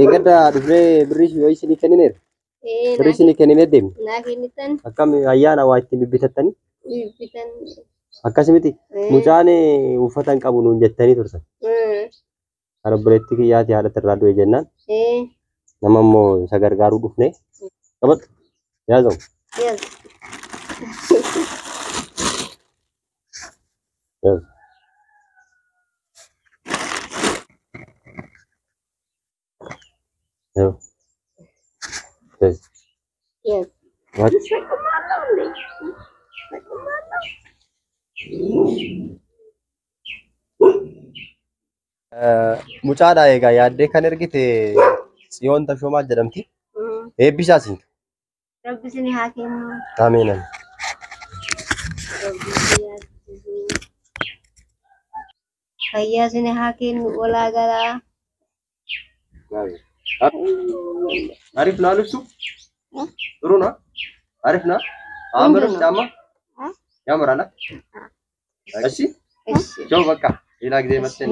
Eegada dhufnee birrii yoo isinii kennineer. Birrii isinii kennine deemne. Naa kennitan. Akkam ayyaana waa ittiin bibbitattanii. Bibbitan. Akkasumiti mucaan uffata hin qabu nuun jettanii turtan. Kan obboleettii kiyyaati haadha irraa du'e jennaan. Nama immoo isa gargaaruu dhufne. Qabadhu. Yaazamu. Yes. Yes. Yes. Yes. Yes. What? Mucaadha egaa yaaddee kan ergite Tsiyoon Tashoomaa jedhamti. Eebbisaa siin. Rabbi isin haa kennu. Ameenan. Fayyaa isin haa kennu walaa galaa. Arif na lubsu? Turun na? Arif na? Amarus sama? Ya marana? Ashi? Coba kak. Ilag deh mesin.